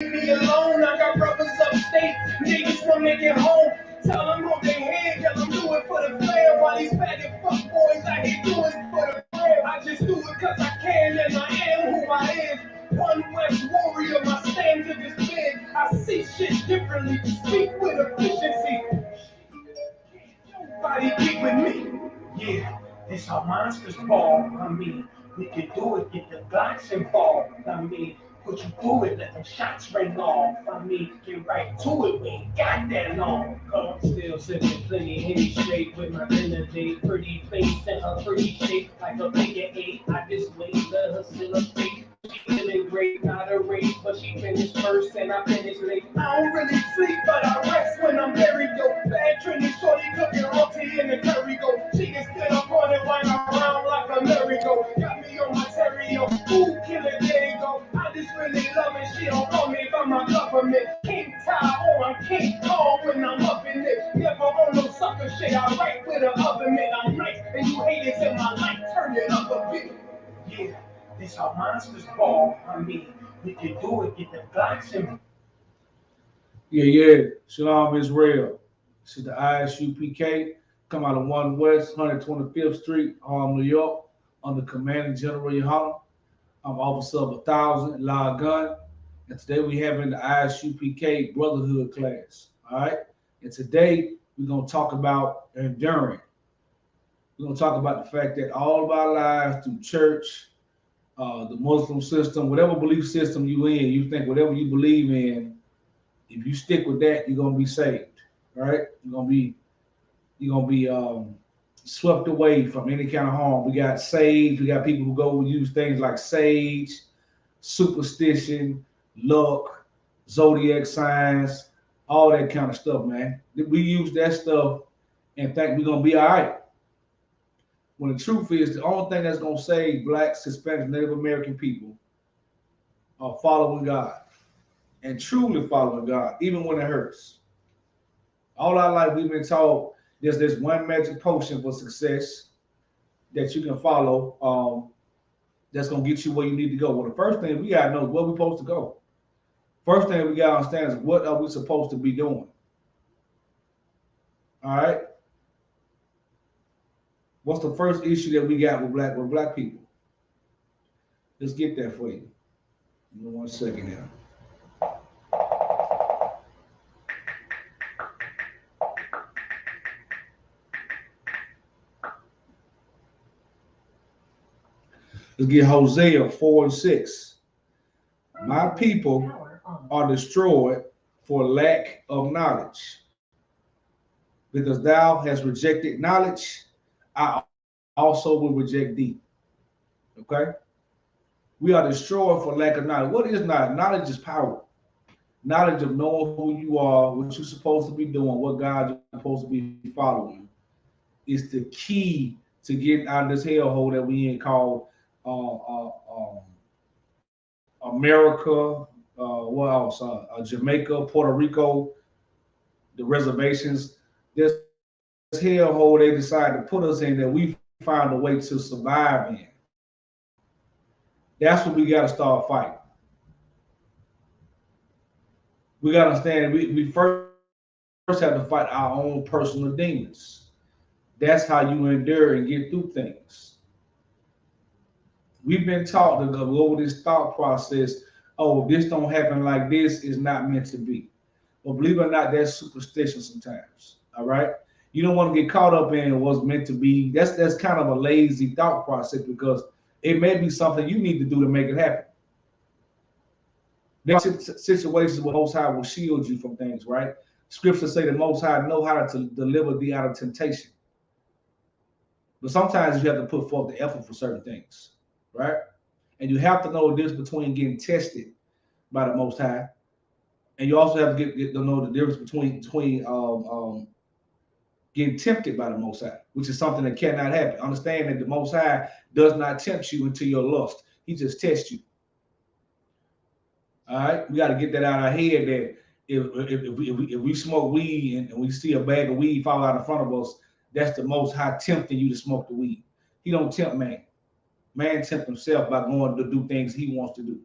me alone. I got brothers upstate, niggas wanna make it home. Tell them on their head, tell them do it for the fam. While these faggot fuck boys out here do it for the fam. I just do it cause I can and I am who I is. One West warrior, my standard is big. I see shit differently, speak with efficiency. Nobody get with me. Yeah, this how monsters fall. I mean, we can do it, get the Glocks involved. I mean, put you through it, let them shots ring off. I mean, get right to it, we ain't got that long. I'm still sipping plenty Henny straight with my dinner date. Pretty face and her pretty shape like a figure eight. I just wait, let her celebrate. She feeling great, not a race, but she finished first and I finished late. I don't really sleep, but I rest when I'm buried. Yo, bad trending shorty cooking roti in the curry go. She can spit up on it, wind around like a merry-go. Got me on my terrio, ooh, killer, there you go. I just really love it, she don't call me by my government. King Ty or I'm King Kong when I'm up in it. Never on no sucker shit, I write with an oven mitt. I'm nice, and you haters in my life, turn it up a bit. Yeah. This how monsters fall. I mean, we can do it, get the Glocks in. Yeah. Shalom Israel. This is the ISUPK. Come out of 1 West, 125th Street, Harlem, New York, under Commanding General Yohana. I'm Officer of 1,000, Law Gun. And today we having the ISUPK Brotherhood class. All right. And today we're going to talk about enduring. We're going to talk about the fact that all of our lives through church, the Muslim system, whatever belief system you in, you think whatever you believe in, if you stick with that, you're gonna be saved, right? You're gonna be swept away from any kind of harm. We got sage. We got people who go use things like sage, superstition, luck, zodiac signs, all that kind of stuff, man. We use that stuff and think we're gonna be all right. When the truth is, the only thing that's gonna save blacks, Hispanics, Native American people are following God and truly following God, even when it hurts. All our life we've been taught there's this one magic potion for success that you can follow. That's gonna get you where you need to go. Well, the first thing we gotta know is where we're supposed to go. First thing we gotta understand is what are we supposed to be doing. All right. What's the first issue that we got with black people? Let's get that for you. Give me 1 second here. Let's get Hosea 4:6. My people are destroyed for lack of knowledge. Because thou hast rejected knowledge, I also will reject thee. Okay? We are destroyed for lack of knowledge. What is knowledge? Knowledge is power. Knowledge of knowing who you are, what you're supposed to be doing, what God you're supposed to be following is the key to getting out of this hellhole that we in called America, what else? Jamaica, Puerto Rico, the reservations. This hellhole they decided to put us in that we found a way to survive in. That's what we got to start fighting. We got to understand we first have to fight our own personal demons. That's how you endure and get through things. We've been taught to go over this thought process. Oh, if this don't happen like this, it's not meant to be. Well, believe it or not, that's superstition sometimes. All right. You don't want to get caught up in what's meant to be. That's kind of a lazy thought process because it may be something you need to do to make it happen. There are situations where Most High will shield you from things, right? Scriptures say the Most High know how to deliver thee out of temptation. But sometimes you have to put forth the effort for certain things, right? And you have to know the difference between getting tested by the Most High, and you also have to get to know the difference between getting tempted by the Most High, which is something that cannot happen. Understand that the Most High does not tempt you into your lust; He just tests you. All right, we got to get that out of our head that if we smoke weed and we see a bag of weed fall out in front of us, that's the Most High tempting you to smoke the weed. He don't tempt man. Man tempt himself by going to do things he wants to do.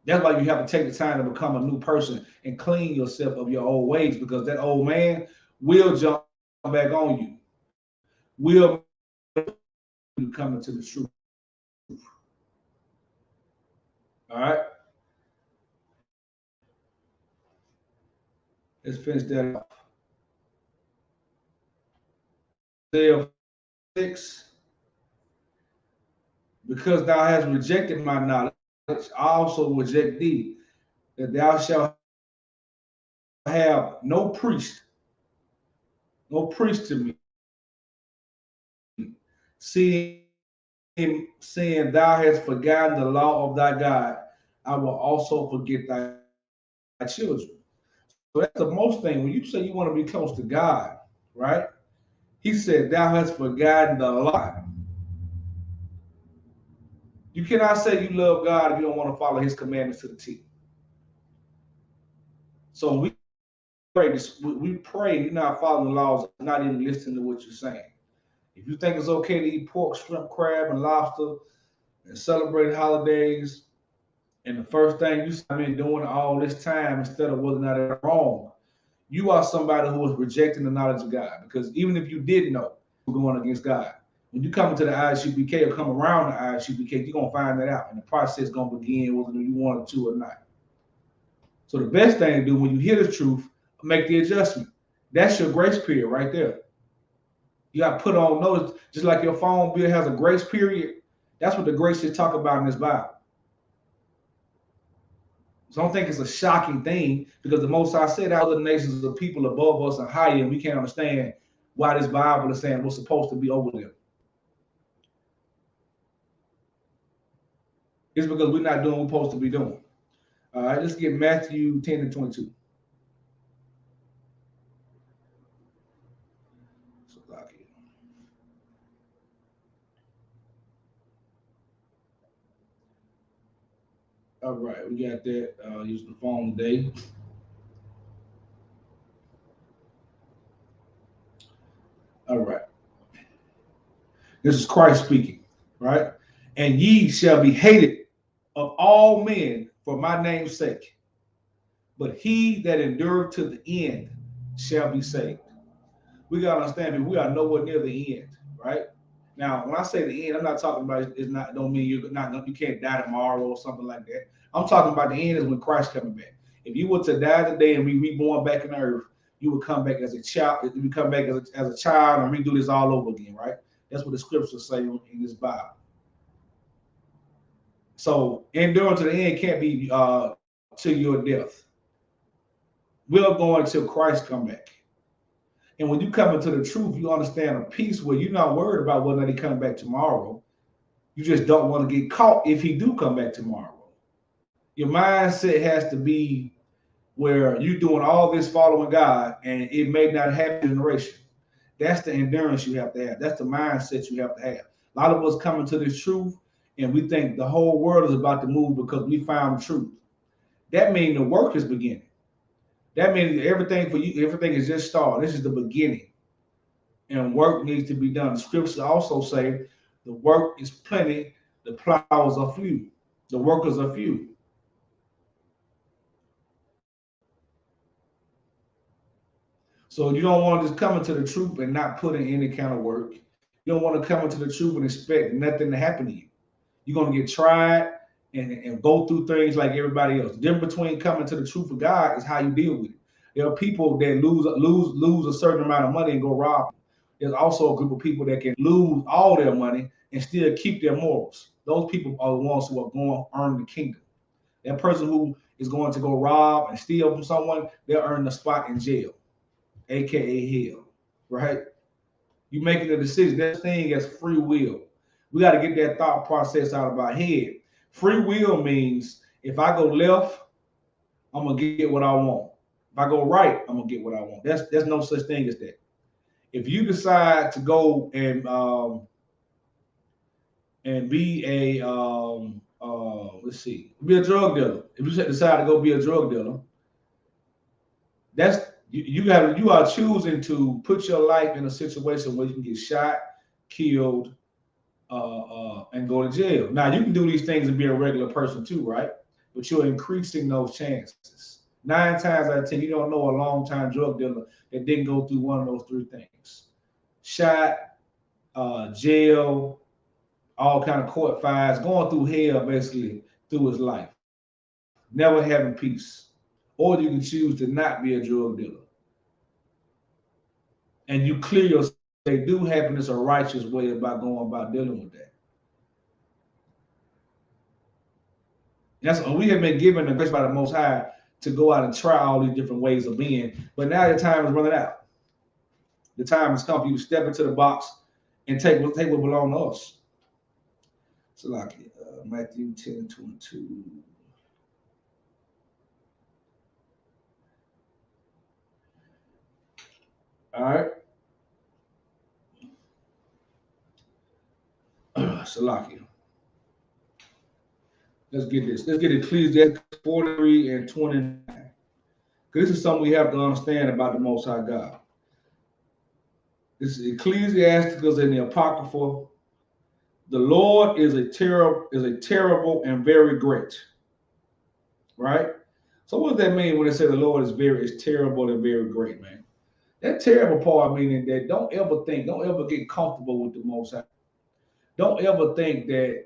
That's why you have to take the time to become a new person and clean yourself of your old ways, because that old man will jump back on you, will make you come into the truth. All right, let's finish that off. Isaiah 6, because thou hast rejected my knowledge, I also reject thee, that thou shalt have no priest to me, seeing thou hast forgotten the law of thy God, I will also forget thy children. So that's the most thing. When you say you want to be close to God, right? He said, thou hast forgotten the law of God. You cannot say you love God if you don't want to follow his commandments to the T. So we pray, you're not following the laws, not even listening to what you're saying. If you think it's okay to eat pork, shrimp, crab, and lobster and celebrate holidays, and the first thing you see me doing all this time instead of whether or not it's wrong, you are somebody who is rejecting the knowledge of God. Because even if you did know, you're going against God. When you come into the ISUPK or come around the ISUPK, you're going to find that out. And the process is going to begin whether you want to or not. So the best thing to do when you hear the truth, make the adjustment. That's your grace period right there. You got to put on notice, just like your phone bill has a grace period. That's what the grace is talk about in this Bible. So I don't think it's a shocking thing, because the Most High said other nations of people above us and higher, and we can't understand why this Bible is saying we're supposed to be over them. It's because we're not doing what we're supposed to be doing. All right, let's get Matthew 10 and 22. So, all right, we got that. Using the phone today. All right. This is Christ speaking, right? And ye shall be hated of all men for my name's sake, but he that endureth to the end shall be saved. We gotta understand that we are nowhere near the end, right? Now, when I say the end, I'm not talking about it's not don't mean you can't die tomorrow or something like that. I'm talking about the end is when Christ coming back. If you were to die today and be reborn back in the earth, you would come back as a child. You would come back as a child and redo this all over again, right? That's what the scriptures say in this Bible. So enduring to the end can't be to your death. We're going until Christ come back. And when you come into the truth, you understand a peace where you're not worried about whether or not he come back tomorrow. You just don't want to get caught if he do come back tomorrow. Your mindset has to be where you're doing all this following God and it may not happen in generation. That's the endurance you have to have. That's the mindset you have to have. A lot of us come into this truth and we think the whole world is about to move because we found the truth. That means the work is beginning. That means everything for you, everything is just started. This is the beginning. And work needs to be done. The scriptures also say the work is plenty, the plowers are few, the workers are few. So you don't want to just come into the truth and not put in any kind of work. You don't want to come into the truth and expect nothing to happen to you. You're going to get tried and go through things like everybody else. The difference between coming to the truth of God is how you deal with it. There are people that lose a certain amount of money and go rob. There's also a group of people that can lose all their money and still keep their morals. Those people are the ones who are going to earn the kingdom. That person who is going to go rob and steal from someone, they'll earn a spot in jail, aka hell, right? You making a decision. That thing is free will. We got to get that thought process out of our head. Free will means if I go left, I'm gonna get what I want. If I go right, I'm gonna get what I want. There's no such thing as that. If you decide to go and be a let's see, be a drug dealer. If you decide to go be a drug dealer, that's you are choosing to put your life in a situation where you can get shot, killed, and go to jail. Now you can do these things and be a regular person too, right? but you're increasing those chances. 9 times out of 10, you don't know a long-time drug dealer that didn't go through one of those three things: shot, jail, all kind of court fires, going through hell basically through his life, never having peace. Or you can choose to not be a drug dealer, and you clear yourself. They do happiness a righteous way about going about dealing with that. That's we have been given the grace by the Most High to go out and try all these different ways of being, but now the time is running out. The time has come for you to step into the box and take what belongs to us. So like Matthew 10:22. All right. Salakia. Let's get this. Let's get Ecclesiastes 43:29. Because this is something we have to understand about the Most High God. This is Ecclesiasticus in the Apocrypha. The Lord is a terrible and very great. Right? So what does that mean when they say the Lord is terrible and very great, man? That terrible part meaning that don't ever get comfortable with the Most High. Don't ever think that,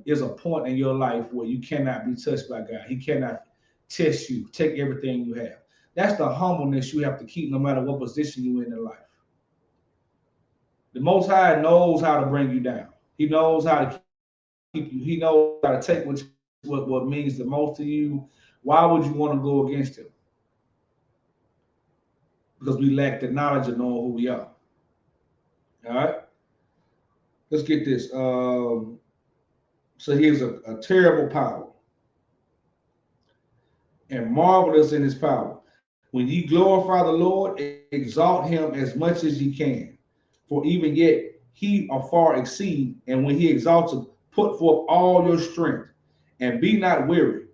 is a point in your life where you cannot be touched by God. He cannot test you, take everything you have. That's the humbleness you have to keep no matter what position you're in life. The Most High knows how to bring you down. He knows how to keep you. He knows how to take what means the most to you. Why would you want to go against him? Because we lack the knowledge of knowing who we are. All right? Let's get this. So here's a terrible power and marvelous in his power. When ye glorify the Lord, exalt him as much as ye can. For even yet he afar exceed, and when he exalteth, put forth all your strength, and be not weary,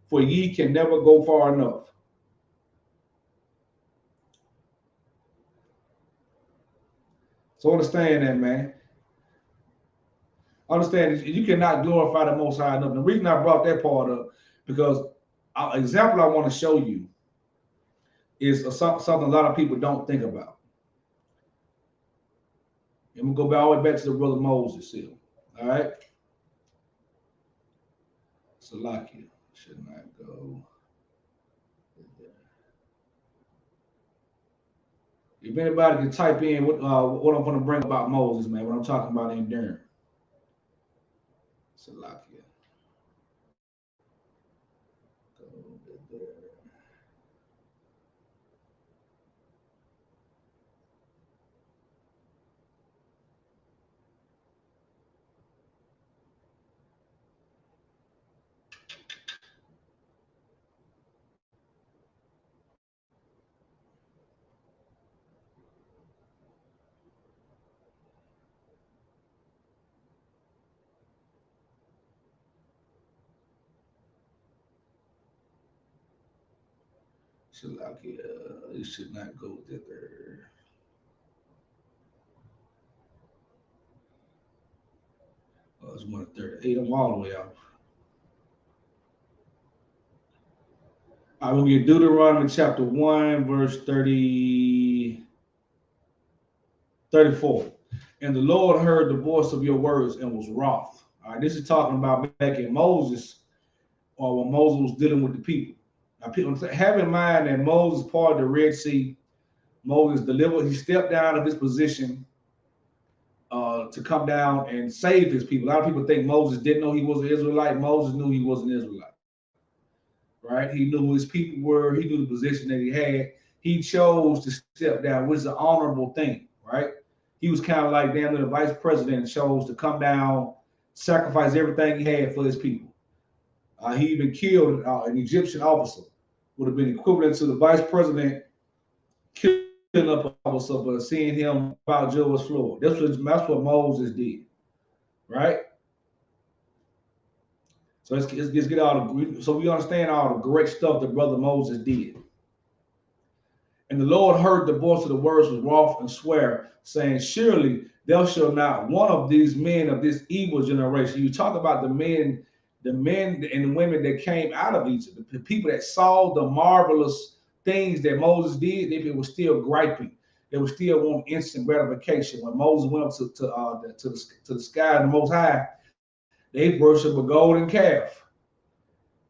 for ye can never go far enough. So understand that, man. Understand you cannot glorify the Most High enough. The reason I brought that part up, because an example I want to show you is something a lot of people don't think about. And we'll go all the way back to the brother Moses here. All right? Salakia should not go. If anybody can type in what I'm going to bring about Moses, man, what I'm talking about enduring. Salakia. Salakia, it should not go thither. Oh, it's 1:38. I'm all the way off. I will get Deuteronomy chapter 1, verse 34. And the Lord heard the voice of your words and was wroth. All right, this is talking about back in Moses, or when Moses was dealing with the people. Now, people have in mind that Moses parted the Red Sea. Moses delivered, he stepped down of his position to come down and save his people. A lot of people think Moses didn't know he was an Israelite. Moses knew he was an Israelite. Right? He knew who his people were. He knew the position that he had. He chose to step down, which is an honorable thing, right? He was kind of like damn near the vice president, chose to come down, sacrifice everything he had for his people. He even killed an Egyptian officer. Would have been equivalent to the vice president killing up an officer, but seeing him about Joe's floor. That's what Moses did, right? So let's get so we understand all the great stuff that brother Moses did. And the Lord heard the voice of the words with wrath and swear, saying, surely there shall not one of these men of this evil generation. You talk about the men the men and the women that came out of Egypt, the people that saw the marvelous things that Moses did, they were still griping. They were still wanting instant gratification. When Moses went up to the sky and the Most High, they worshiped a golden calf,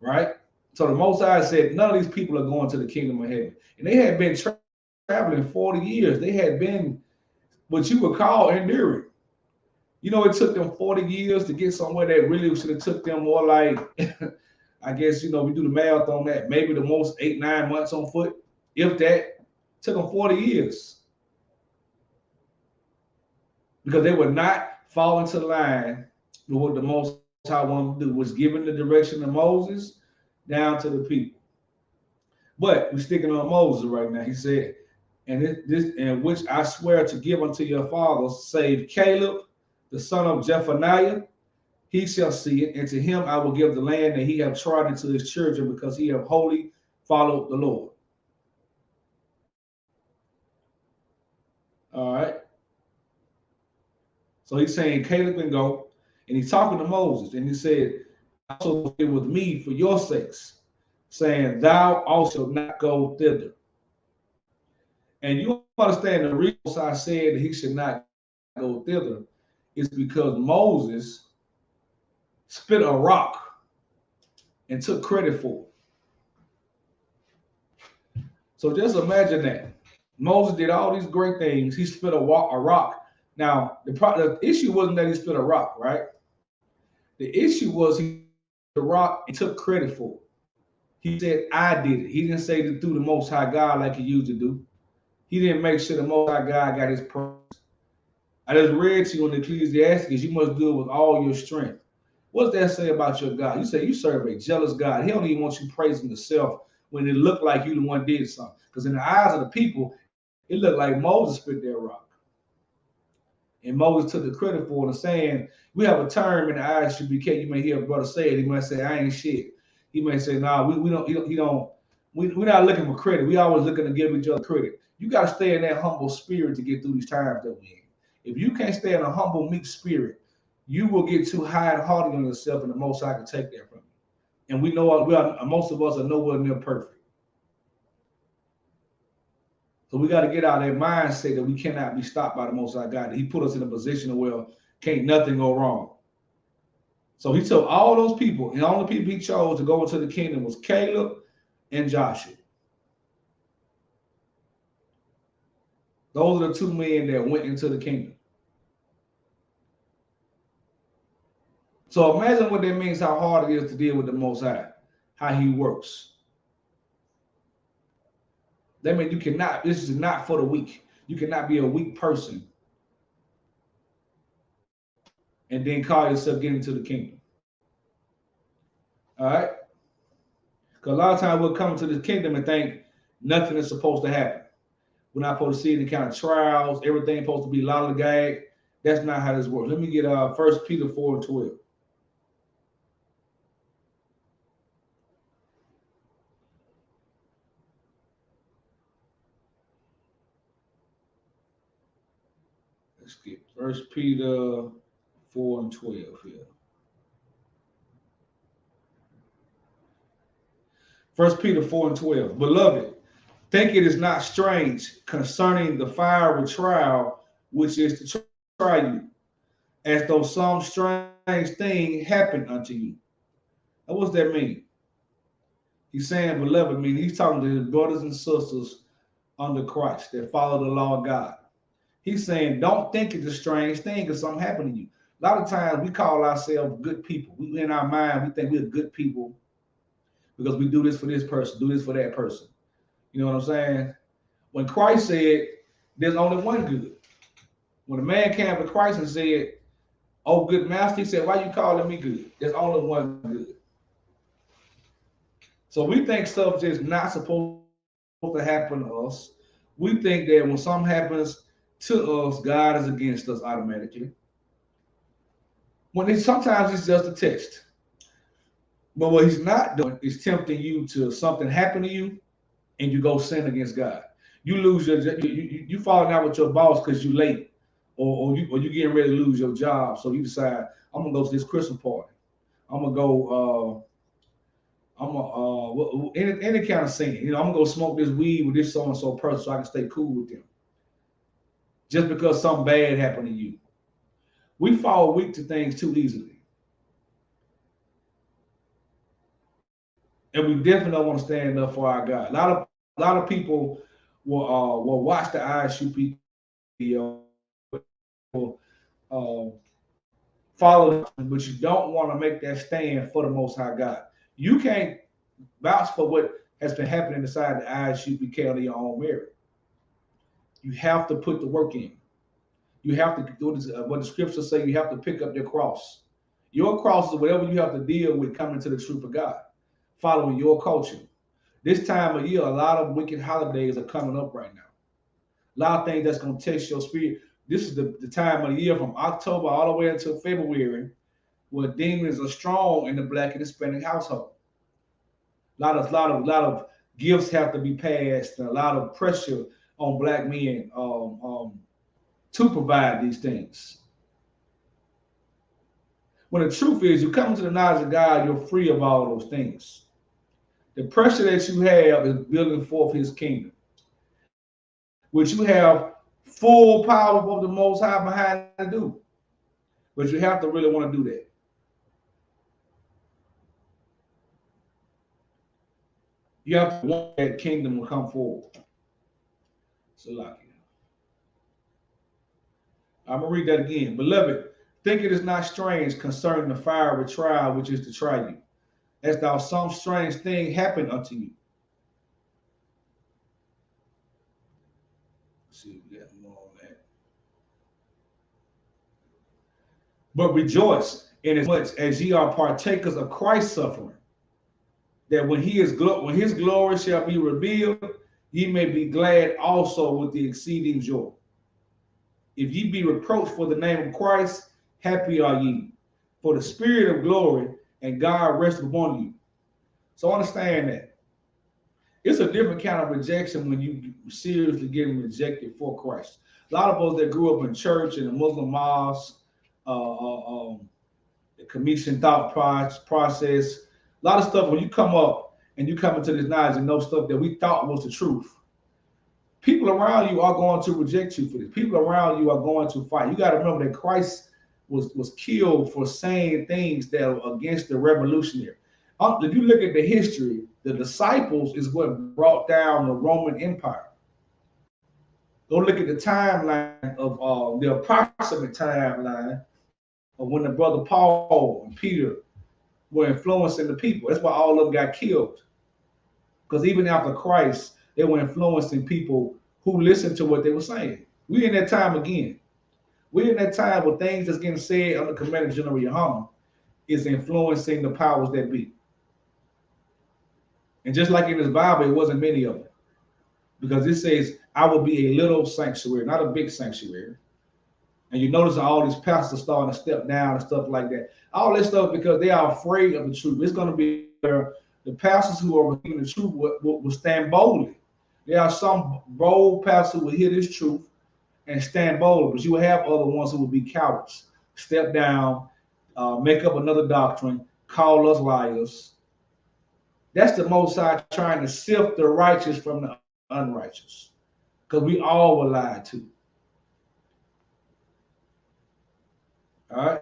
right? So the Most High said, none of these people are going to the kingdom of heaven. And they had been traveling 40 years. They had been what you would call enduring. You know, it took them 40 years to get somewhere that really should have took them more like, I guess, you know, we do the math on that, maybe the most 8-9 months on foot, if that. Took them 40 years. Because they would not fall into line with what the Most High wanted to do, was giving the direction of Moses down to the people. But we're sticking on Moses right now. He said, and which I swear to give unto your fathers, save Caleb, the son of Jephunneh, he shall see it, and to him I will give the land that he have trodden to his children, because he have wholly followed the Lord. All right. So he's saying Caleb can go, and he's talking to Moses, and he said, also be with me for your sakes, saying, thou also not go thither. And you understand the reason I said that he should not go thither is because Moses spit a rock and took credit for it. So just imagine that. Moses did all these great things. He spit a rock. Now, the issue wasn't that he spit a rock, right? The issue was he spit a rock and took credit for it. He said, I did it. He didn't say it through the Most High God like he used to do. He didn't make sure the Most High God got his praise. I just read to you in Ecclesiastes, you must do it with all your strength. What does that say about your God? You say you serve a jealous God. He don't even want you praising yourself when it looked like you the one did something. Because in the eyes of the people, it looked like Moses spit that rock. And Moses took the credit for it, saying, we have a term in the eyes should be kept. You may hear a brother say it. He might say, I ain't shit. He may say, nah, we're not looking for credit. We always looking to give each other credit. You got to stay in that humble spirit to get through these times that we're in. If you can't stay in a humble, meek spirit, you will get too high and hard on yourself, and the Most High can take that from you. And we know most of us are nowhere near perfect. So we got to get out of that mindset that we cannot be stopped by the Most High God. He put us in a position where can't nothing go wrong. So he took all those people, and all the people he chose to go into the kingdom was Caleb and Joshua. Those are the two men that went into the kingdom. So imagine what that means, how hard it is to deal with the Most High, how he works. That means you cannot, this is not for the weak. You cannot be a weak person and then call yourself getting to the kingdom. All right? Because a lot of times we'll come to the kingdom and think nothing is supposed to happen. We're not supposed to see any kind of trials. Everything's supposed to be lollygag. That's not how this works. Let me get 1 Peter 4:12. Let's get 1 Peter 4:12 here. 1 Peter 4:12. Beloved, think it is not strange concerning the fiery trial which is to try you, as though some strange thing happened unto you. Now, what's that mean? He's saying, beloved, meaning he's talking to his brothers and sisters under Christ that follow the law of God. He's saying, don't think it's a strange thing because something happened to you. A lot of times we call ourselves good people. We in our mind, we think we're good people because we do this for this person, do this for that person. You know what I'm saying? When Christ said, there's only one good. When a man came to Christ and said, oh, good master, he said, why you calling me good? There's only one good. So we think stuff just not supposed to happen to us. We think that when something happens to us, God is against us automatically. When sometimes it's just a test. But what he's not doing is tempting you to something happen to you and you go sin against God. You lose you falling out with your boss because you're late, or you getting ready to lose your job. So you decide, I'm gonna go to this Christmas party. I'm gonna go. I'm gonna any kind of sin. You know, I'm gonna go smoke this weed with this so and so person so I can stay cool with them. Just because something bad happened to you, we fall weak to things too easily, and we definitely don't want to stand up for our God. A lot of people will watch the ISUP video, will follow, but you don't want to make that stand for the Most High God. You can't vouch for what has been happening inside the ISUPK on your own merit. You have to put the work in. You have to do this, what the scriptures say. You have to pick up your cross. Your cross is whatever you have to deal with coming to the truth of God, following your culture. This time of year, a lot of wicked holidays are coming up right now. A lot of things that's going to test your spirit. This is the time of the year from October all the way until February where demons are strong in the Black and Hispanic household. A lot of gifts have to be passed, and a lot of pressure on Black men to provide these things. When the truth is, you come to the knowledge of God, you're free of all those things. The pressure that you have is building forth His kingdom, which you have full power of the Most High behind to do. But you have to really want to do that. You have to want that kingdom to come forward. So, like, I'm going to read that again. Beloved, think it is not strange concerning the fiery trial which is to try you, as though some strange thing happened unto you. Let's see, we got more on that. But rejoice inasmuch as ye are partakers of Christ's suffering, that when his glory shall be revealed, ye may be glad also with the exceeding joy. If ye be reproached for the name of Christ, happy are ye, for the Spirit of glory and God rest upon you. So understand that it's a different kind of rejection when you seriously getting rejected for Christ. A lot of us that grew up in church and the Muslim mosque, the commission thought process, a lot of stuff. When you come up and you come into this knowledge and know stuff that we thought was the truth, people around you are going to reject you for this. People around you are going to fight. You got to remember that Christ was killed for saying things that are against the revolutionary. If you look at the history, the disciples is what brought down the Roman Empire. Go look at the timeline of the approximate timeline of when the brother Paul and Peter were influencing the people. That's why all of them got killed. Because even after Christ, they were influencing people who listened to what they were saying. We in that time again. We in that time where things that's getting said under Commander General Yohana is influencing the powers that be. And just like in this Bible, it wasn't many of them. Because it says, I will be a little sanctuary, not a big sanctuary. And you notice all these pastors starting to step down and stuff like that. All this stuff because they are afraid of the truth. It's going to be the pastors who are receiving the truth will stand boldly. There are some bold pastors who will hear this truth and stand bold, but you will have other ones who will be cowards, step down, make up another doctrine, call us liars. That's the Most High trying to sift the righteous from the unrighteous, because we all were lied to. All right.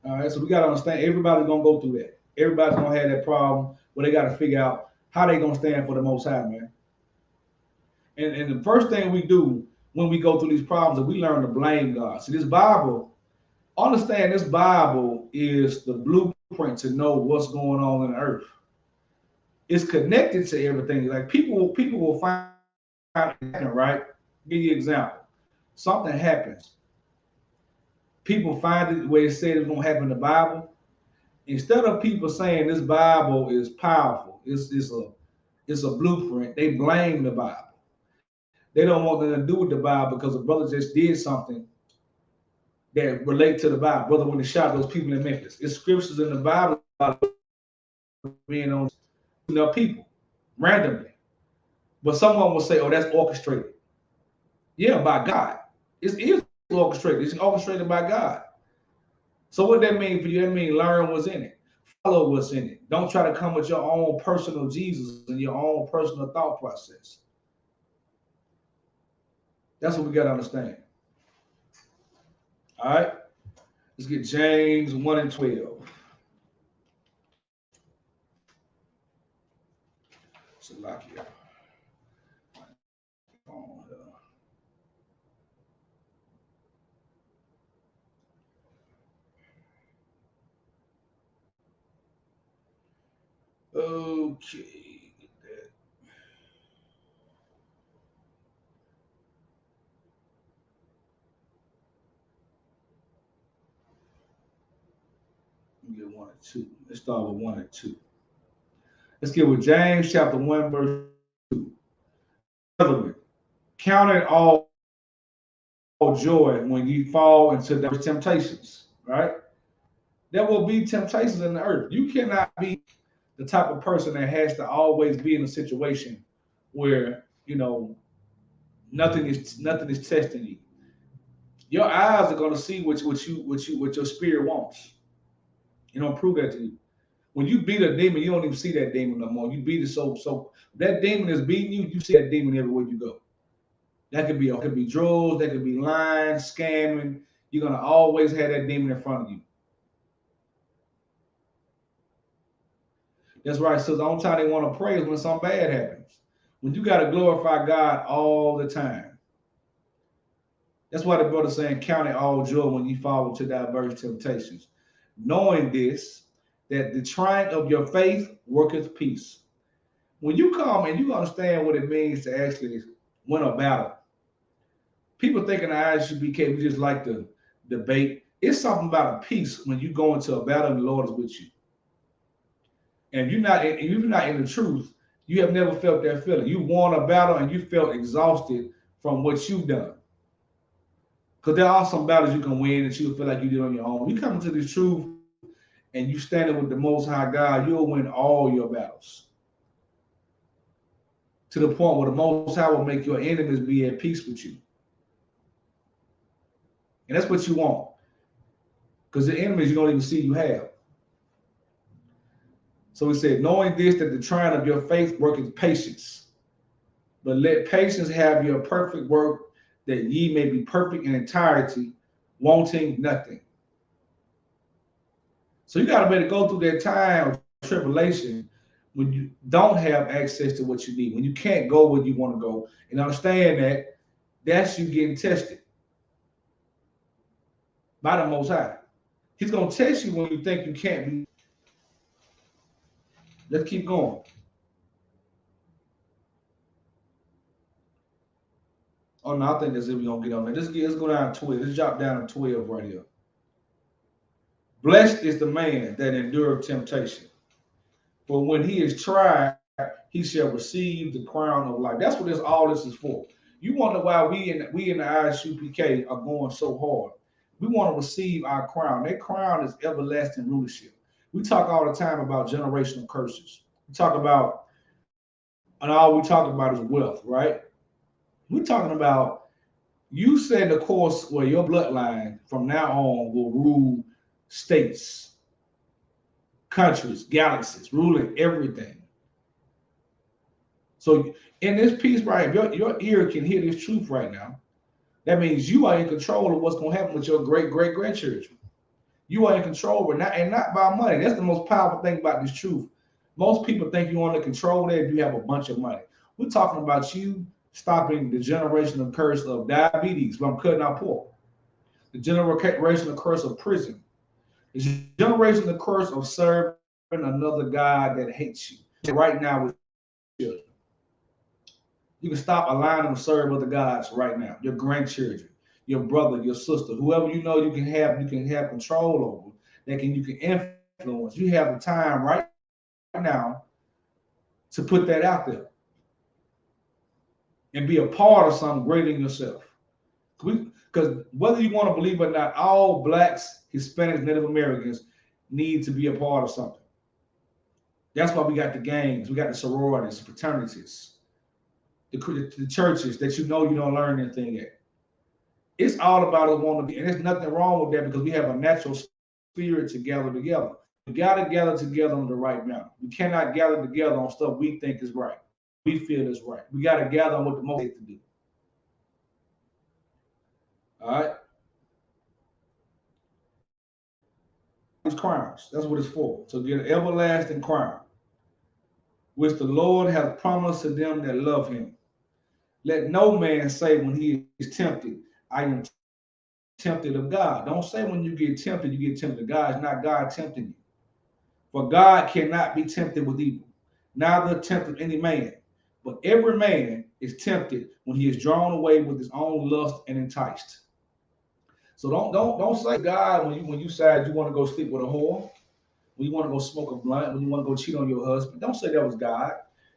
All right. So we got to understand everybody's going to go through that. Everybody's going to have that problem where they got to figure out how they going to stand for the Most High, man. And the first thing we do when we go through these problems is we learn to blame God. See, this Bible, understand this Bible is the blueprint to know what's going on in the earth. It's connected to everything. Like people will find out, right? Give you an example. Something happens. People find it where it said it's going to happen in the Bible. Instead of people saying this Bible is powerful, it's a blueprint, they blame the Bible. They don't want nothing to do with the Bible because the brother just did something that relate to the Bible. Brother, when he shot those people in Memphis, it's scriptures in the Bible being on people randomly. But someone will say, oh, that's orchestrated. Yeah, by God. It is orchestrated. It's orchestrated by God. So what that mean for you? That mean learn what's in it. Follow what's in it. Don't try to come with your own personal Jesus and your own personal thought process. That's what we got to understand. All right? Let's get James 1 and 12. Salakia. Okay. Let me get 1 and 2. Let's start with 1 and 2. Let's get with James chapter 1, verse 2. Count it all joy when you fall into those temptations, right? There will be temptations in the earth. You cannot be the type of person that has to always be in a situation where, nothing is testing you. Your eyes are going to see what your spirit wants. Prove that to you. When you beat a demon, you don't even see that demon no more. You beat it so that demon is beating you. You see that demon everywhere you go. That could be drugs, that could be lying, scamming. You're gonna always have that demon in front of you. That's right. So the only time they want to pray is when something bad happens. When you got to glorify God all the time. That's why the brother's saying, count it all joy when you fall into diverse temptations. Knowing this, that the trying of your faith worketh peace. When you come and you understand what it means to actually win a battle, people thinking the ISUPK, we just like to debate. It's something about a peace when you go into a battle and the Lord is with you. And if you're not in the truth, you have never felt that feeling. You won a battle and you felt exhausted from what you've done. Because there are some battles you can win that you feel like you did on your own. You come into this truth and you standing with the Most High God, you'll win all your battles. To the point where the Most High will make your enemies be at peace with you. And that's what you want. Because the enemies you don't even see you have. So he said, knowing this, that the trying of your faith worketh patience. But let patience have your perfect work, that ye may be perfect in entirety, wanting nothing. So you got to be able to go through that time of tribulation when you don't have access to what you need, when you can't go where you want to go, and understand that that's you getting tested by the Most High. He's going to test you when you think you can't be. Let's keep going. Oh, no, I think that's it. We're going to get on there. Let's go down to 12. Let's drop down to 12 right here. Blessed is the man that endureth temptation. For when he is tried, he shall receive the crown of life. That's what all this is for. You wonder why we in the ISUPK are going so hard. We want to receive our crown. That crown is everlasting rulership. We talk all the time about generational curses. We talk about, and all we talk about is wealth, right? We're talking about you set the course where your bloodline from now on will rule states, countries, galaxies, ruling everything. So in this piece right here, your ear can hear this truth right now. That means you are in control of what's going to happen with your great-great-grandchildren. You are in control, and not by money. That's the most powerful thing about this truth. Most people think you only control that if you have a bunch of money. We're talking about you stopping the generational curse of diabetes from cutting out pork, the generational curse of prison, the generational curse of serving another God that hates you. Right now with children. You can stop allowing them to serve other gods right now. Your grandchildren, your brother, your sister, whoever you know you can have control over, you can influence. You have the time right now to put that out there and be a part of something greater than yourself. Because whether you want to believe it or not, all blacks, Hispanics, Native Americans need to be a part of something. That's why we got the gangs, we got the sororities, fraternities, the churches that you don't learn anything at. It's all about us wanting to be, and there's nothing wrong with that because we have a natural spirit to gather together. We gotta gather together on the right manner. We cannot gather together on stuff we think is right, we feel is right. We gotta gather on what the most to do. All right. These crowns. That's what it's for. To get an everlasting crown, which the Lord hath promised to them that love him. Let no man say when he is tempted, I am tempted of God. Don't say when you get tempted. God is not God tempting you. For God cannot be tempted with evil, neither tempted any man. But every man is tempted when he is drawn away with his own lust and enticed. So don't say God when you decide you want to go sleep with a whore, when you want to go smoke a blunt, when you want to go cheat on your husband. Don't say that was God.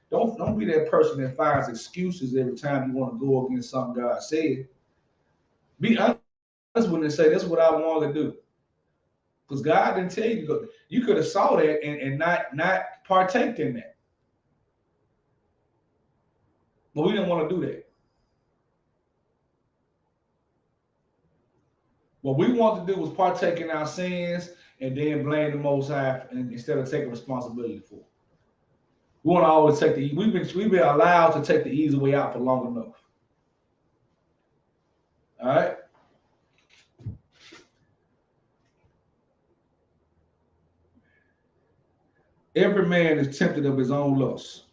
Don't be that person that finds excuses every time you want to go against something God said. Be honest when they say that's what I want to do. Because God didn't tell you to go. You could have saw that and not partake in that. But we didn't want to do that. What we want to do was partake in our sins and then blame the Most High instead of taking responsibility for it. We want to always take we've been allowed to take the easy way out for long enough. All right. Every man is tempted of his own lust.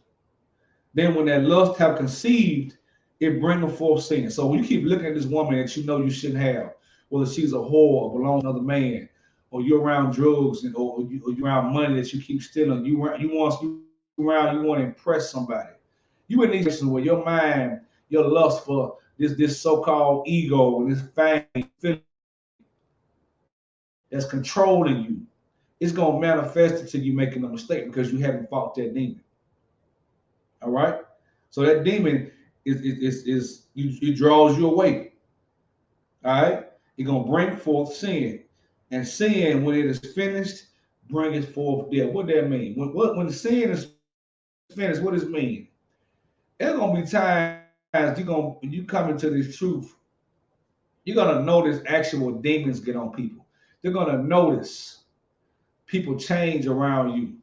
Then when that lust have conceived, it bringeth forth sin. So when you keep looking at this woman that you know you shouldn't have, whether she's a whore or belongs to another man, or you're around drugs or you're around money that you keep stealing, you want to impress somebody. You in these situations where your mind, your lust for this so-called ego and this fame that's controlling you, it's gonna manifest until you making a mistake because you haven't fought that demon. All right. So that demon it draws you away. All right. It's gonna bring forth sin, and sin when it is finished brings forth death. What that mean? When the sin is finished, what does it mean? There's gonna be times when you come into this truth, you're gonna notice actual demons get on people. They're gonna notice people change around you.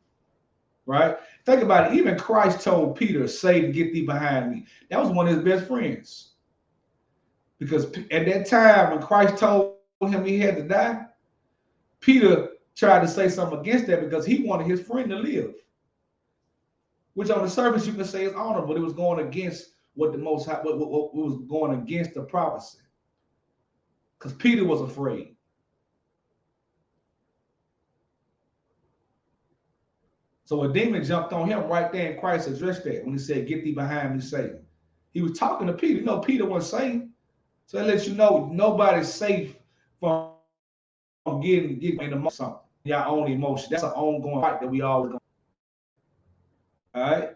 Right? Think about it. Even Christ told Peter, Satan, get thee behind me. That was one of his best friends. Because at that time, when Christ told him he had to die, Peter tried to say something against that because he wanted his friend to live. Which on the surface you can say is honorable, but it was going against what the Most High, what was going against the prophecy. Because Peter was afraid. So a demon jumped on him right there, and Christ addressed that when he said, get thee behind me, Satan. He was talking to Peter. You know, Peter wasn't Satan. So that lets you know nobody's safe from getting into something. Your own emotion. That's an ongoing fight that we always go. All right.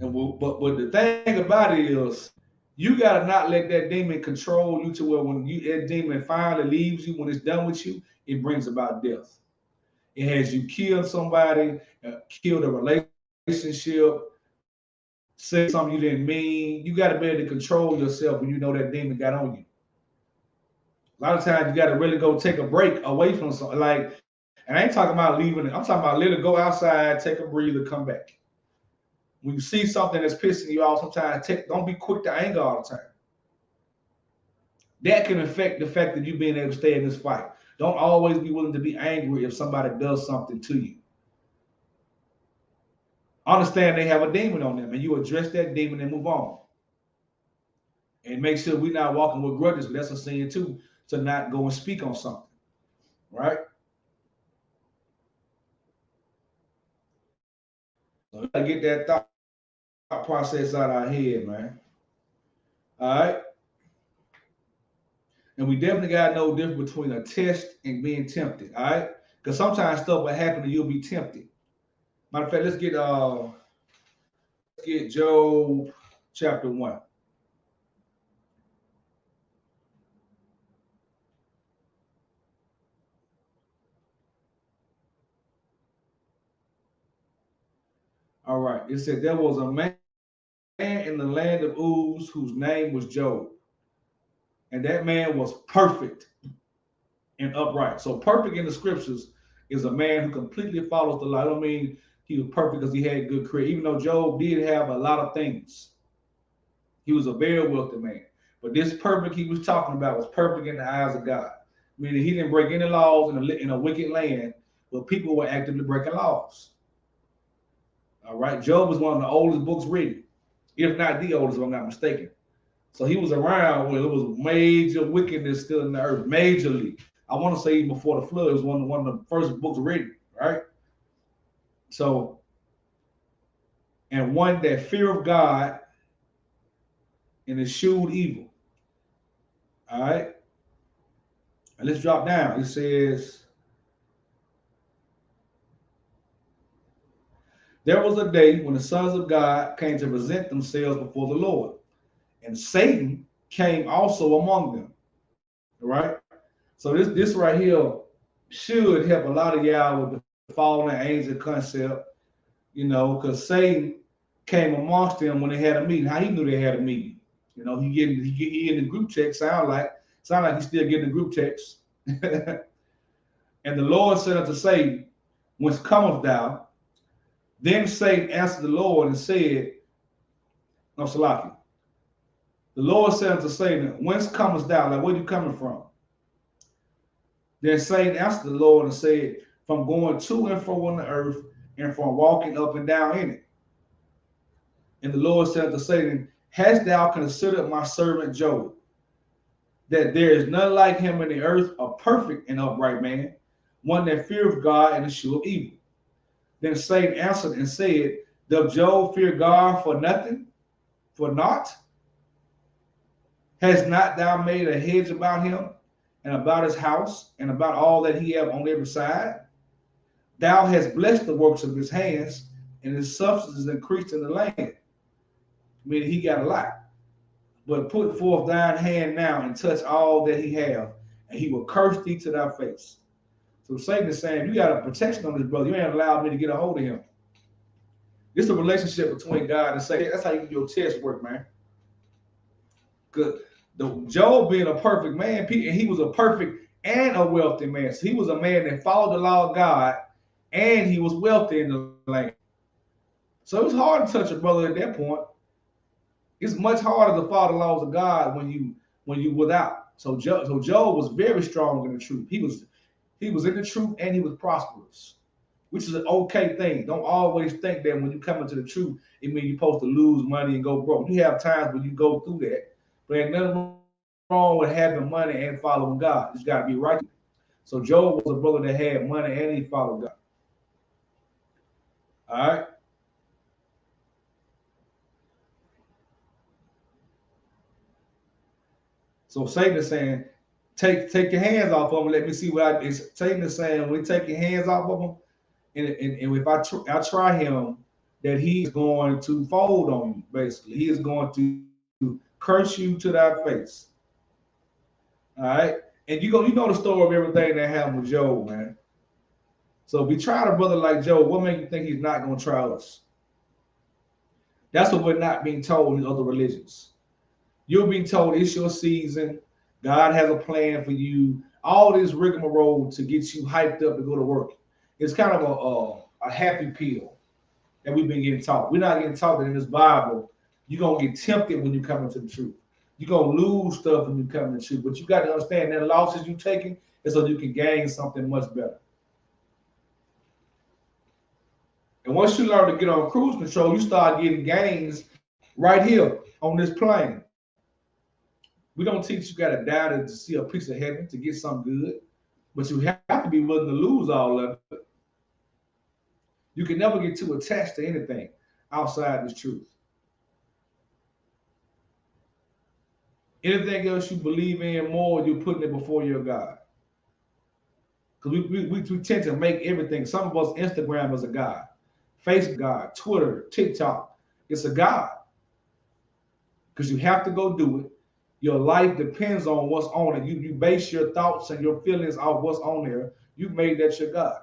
But the thing about it is, you gotta not let that demon control you to where when that demon finally leaves you, when it's done with you, it brings about death. It has you killed somebody, killed a relationship, said something you didn't mean. You got to be able to control yourself when you know that demon got on you. A lot of times you got to really go take a break away from something. Like, and I ain't talking about leaving it. I'm talking about let it go outside, take a breather, come back. When you see something that's pissing you off, sometimes don't be quick to anger all the time. That can affect the fact that you being able to stay in this fight. Don't always be willing to be angry if somebody does something to you. Understand they have a demon on them, and you address that demon and move on. And make sure we're not walking with grudges, because that's a sin too, to not go and speak on something. Right? So we gotta get that thought process out of our head, man. All right. And we definitely gotta know the difference between a test and being tempted. All right. Because sometimes stuff will happen and you'll be tempted. Matter of fact, let's get Job chapter 1. All right. It said there was a man in the land of Uz whose name was Job. And that man was perfect and upright. So perfect in the scriptures is a man who completely follows the law. I don't mean he was perfect because he had good career. Even though Job did have a lot of things, he was a very wealthy man. But this perfect he was talking about was perfect in the eyes of God, meaning he didn't break any laws in a wicked land where people were actively breaking laws. All right, Job was one of the oldest books written, if not the oldest, if I'm not mistaken. So he was around where it was major wickedness still in the earth, majorly. I want to say even before the flood, it was one of the first books written, right? So, and one that fear of God and eschewed evil. All right, and let's drop down. It says, there was a day when the sons of God came to present themselves before the Lord, and Satan came also among them. Right? So this right here should help a lot of y'all with the fallen angel concept, because Satan came amongst them when they had a meeting. How he knew they had a meeting? He in the group text. Sound like he's still getting the group text. And the Lord said unto Satan, whence comest thou? Then Satan answered the Lord and said, no, Salaki. The Lord said unto Satan, whence comest thou? Like, where you coming from? Then Satan answered the Lord and said, from going to and fro on the earth and from walking up and down in it. And the Lord said unto Satan, hast thou considered my servant Job, that there is none like him in the earth, a perfect and upright man, one that feareth God and escheweth evil? Then Satan answered and said, doth Job fear God for nothing, for naught? Hast not thou made a hedge about him and about his house and about all that he hath on every side? Thou hast blessed the works of his hands, and his substance is increased in the land. Meaning he got a lot. But put forth thine hand now and touch all that he have, and he will curse thee to thy face. So Satan is saying, you got a protection on this brother. You ain't allowed me to get a hold of him. This is a relationship between God and Satan. That's how you do your test work, man. Good. Job being a perfect man, and he was a perfect and a wealthy man. So he was a man that followed the law of God, and he was wealthy in the land. So it was hard to touch a brother at that point. It's much harder to follow the laws of God when you without. So Job was very strong in the truth. He was in the truth and he was prosperous, which is an okay thing. Don't always think that when you come into the truth, it means you're supposed to lose money and go broke. You have times when you go through that, but ain't nothing wrong with having money and following God. It's got to be right. So Job was a brother that had money and he followed God. All right. So Satan is saying, take your hands off of him. Let me see what I. Satan is saying, when you take your hands off of him, and if I try him, that he's going to fold on you. Basically, he is going to curse you to thy face. All right, and you know the story of everything that happened with Job, man. So if we try a brother like Job, what makes you think he's not going to try us? That's what we're not being told in other religions. You're being told it's your season. God has a plan for you. All this rigmarole to get you hyped up to go to work. It's kind of a happy pill that we've been getting taught. We're not getting taught that in this Bible, you're going to get tempted when you come into the truth. You're going to lose stuff when you come into the truth. But you got to understand that losses you're taking is so you can gain something much better. And once you learn to get on cruise control, you start getting gains right here on this plane. We don't teach you got to die to see a piece of heaven, to get something good. But you have to be willing to lose all of it. You can never get too attached to anything outside this truth. Anything else you believe in more, you're putting it before your God. Because we tend to make everything. Some of us, Instagram is a God. Facebook, God. Twitter, TikTok, it's a God. Because you have to go do it. Your life depends on what's on it. You base your thoughts and your feelings off what's on there. You made that your God.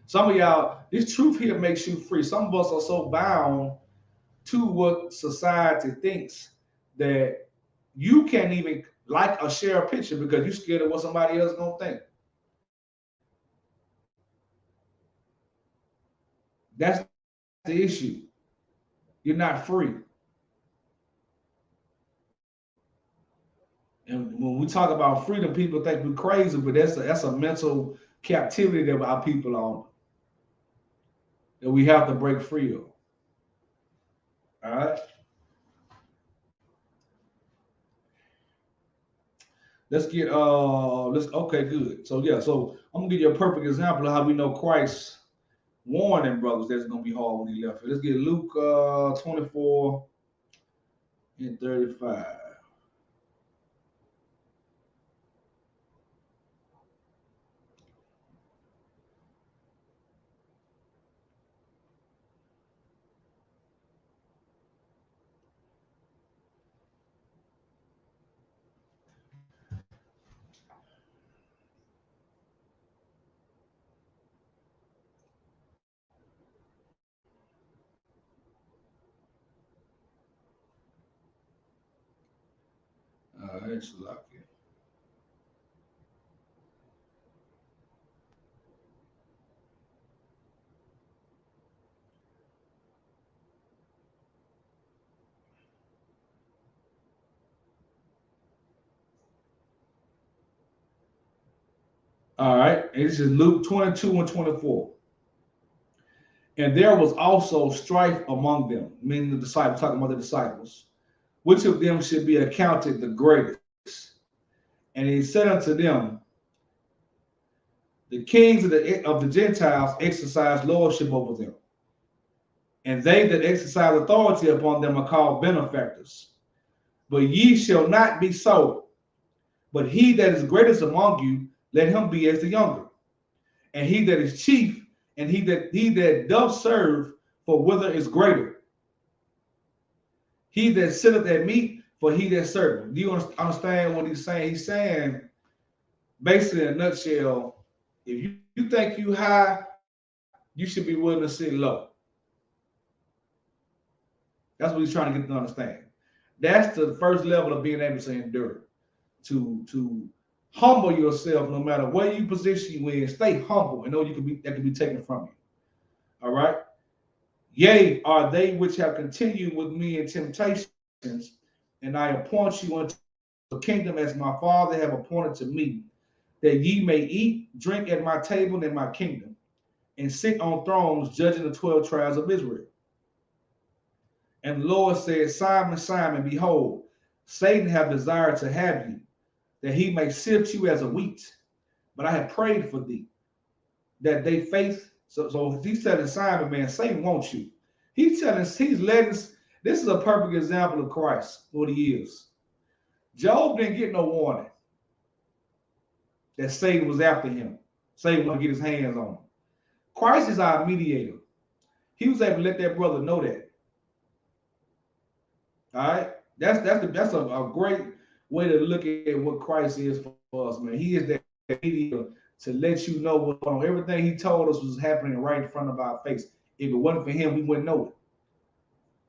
Some of y'all, this truth here makes you free. Some of us are so bound to what society thinks that you can't even like or share a picture because you're scared of what somebody else is gonna think. That's the issue. You're not free. And when we talk about freedom, people think we're crazy, but that's a mental captivity that our people are on, that we have to break free of. All right. Let's get let's okay, good. So yeah, so I'm gonna give you a perfect example of how we know Christ warned them brothers that's gonna be hard when he left. Let's get Luke 24 and 35. It's lucky. All right, and this is Luke 22 and 24. And there was also strife among them, meaning the disciples, talking about the disciples, which of them should be accounted the greatest. And he said unto them, the kings of the Gentiles exercise lordship over them, and they that exercise authority upon them are called benefactors. But ye shall not be so. But he that is greatest among you, let him be as the younger. And he that is chief, and he that doth serve, for whether is greater. He that sitteth at meat, for he that serveth. Do you understand what he's saying? He's saying, basically in a nutshell, if you think you high, you should be willing to sit low. That's what he's trying to get to understand. That's the first level of being able to endure. To humble yourself no matter where you position you in. Stay humble and know that can be taken from you. All right. Yea, are they which have continued with me in temptations, and I appoint you unto the kingdom as my Father have appointed to me, that ye may eat, drink at my table in my kingdom, and sit on thrones judging the 12 tribes of Israel. And the Lord said, Simon, Simon, behold, Satan hath desired to have you, that he may sift you as a wheat. But I have prayed for thee, that they faith. So he's telling Simon, man, Satan wants you. He's letting us, this is a perfect example of Christ, what he is. Job didn't get no warning that Satan was after him. Satan wanted to get his hands on him. Christ is our mediator. He was able to let that brother know that. All right? That's a great way to look at what Christ is for us, man. He is that mediator to let you know what's going on. Everything he told us was happening right in front of our face. If it wasn't for him, we wouldn't know it.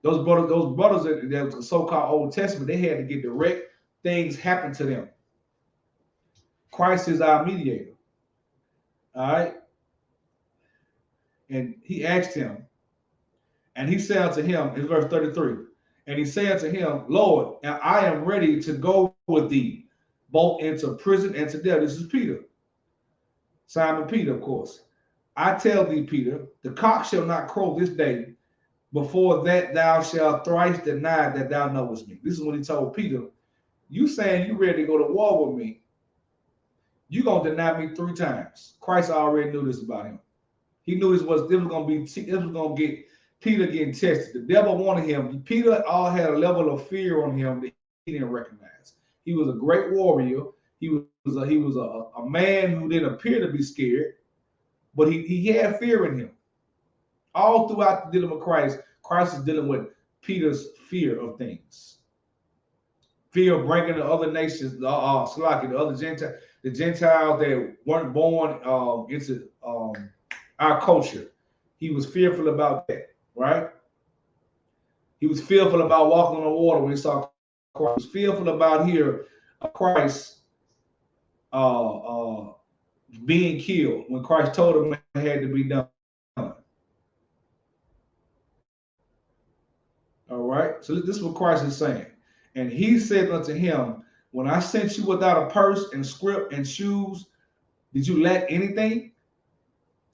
Those brothers that was so-called Old Testament, they had to get direct things happen to them. Christ is our mediator. All right? And he asked him, and he said unto him, in verse 33, and he said to him, Lord, I am ready to go with thee, both into prison and to death. This is Peter. Simon Peter, of course. I tell thee, Peter, the cock shall not crow this day, before that thou shalt thrice deny that thou knowest me. This is what he told Peter. You saying you ready to go to war with me, you going to deny me 3 times. Christ already knew this about him. He knew this was going to get Peter getting tested. The devil wanted him. Peter all had a level of fear on him that he didn't recognize. He was a great warrior. He was a man who didn't appear to be scared, but he had fear in him. All throughout dealing with Christ, Christ is dealing with Peter's fear of things. Fear of bringing the other nations, the other Gentiles, the Gentiles that weren't born into our culture. He was fearful about that, right? He was fearful about walking on the water when he saw Christ. Fearful about here Christ uh, uh, being killed when Christ told him it had to be done. All right. So this is what Christ is saying. And he said unto him, when I sent you without a purse and scrip and shoes, did you lack anything?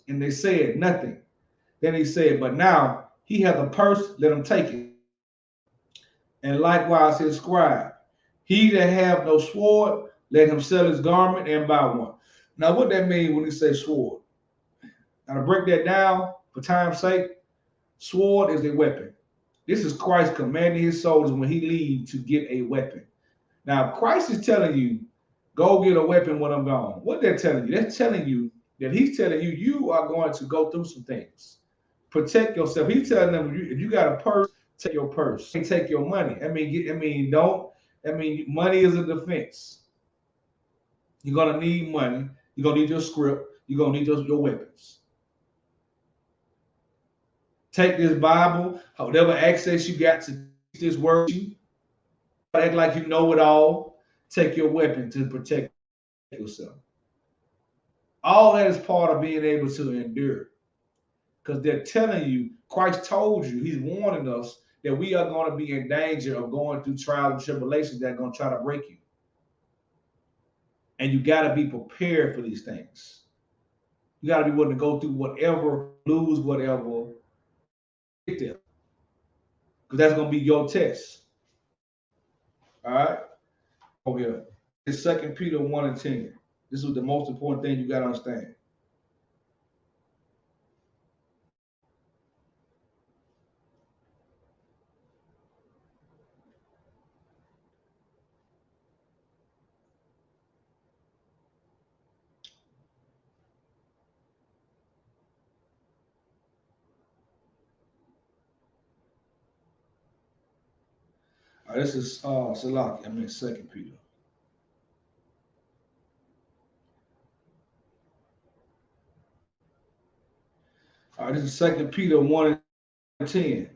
And they said, nothing. Then he said, but now he hath a purse, let him take it. And likewise his scribe. He that have no sword, let him sell his garment and buy one. Now, what that mean when he says sword? Now, to break that down for time's sake, sword is a weapon. This is Christ commanding his soldiers when he leaves to get a weapon. Now, Christ is telling you, go get a weapon when I'm gone. What they're telling you, they're telling you that he's telling you, you are going to go through some things. Protect yourself. He's telling them, if you got a purse, take your purse. Take your money. Money is a defense. You're going to need money. You're going to need your script. You're going to need your weapons. Take this Bible, whatever access you got to this word, you act like you know it all. Take your weapon to protect yourself. All that is part of being able to endure. Because they're telling you, Christ told you, he's warning us that we are going to be in danger of going through trials and tribulations that are going to try to break you. And you got to be prepared for these things. You got to be willing to go through whatever, lose whatever, get there. Because that's going to be your test. All right? Over here. It's 2 Peter 1 and 10. This is the most important thing you got to understand. This is Salaki. 2 Peter. This is 2 Peter 1 and 10.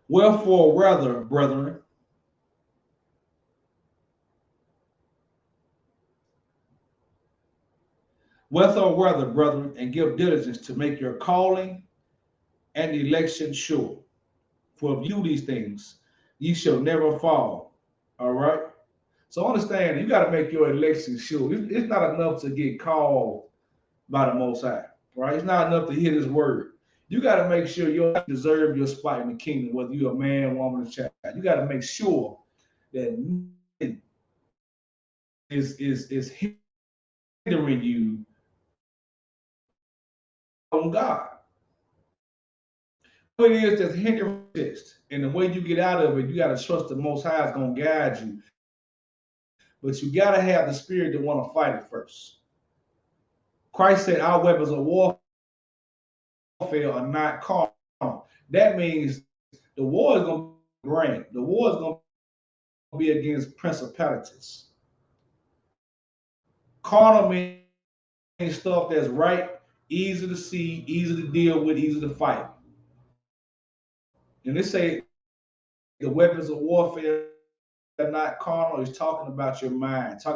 Wherefore, rather, brethren, and give diligence to make your calling and election sure. For if you do these things, ye shall never fall. All right? So understand, you got to make your election sure. It's not enough to get called by the Most High, right? It's not enough to hear His word. You got to make sure you deserve your spot in the kingdom, whether you're a man, woman, or child. You got to make sure that is hindering you from God. What it is that's hindering this, and the way you get out of it, you got to trust the Most High is going to guide you. But you got to have the spirit to want to fight it first. Christ said our weapons of warfare are not carnal. That means the war is going to be brain. The war is going to be against principalities. Carnal means stuff that's right, easy to see, easy to deal with, easy to fight. And they say the weapons of warfare are not carnal. It's talking about your mind.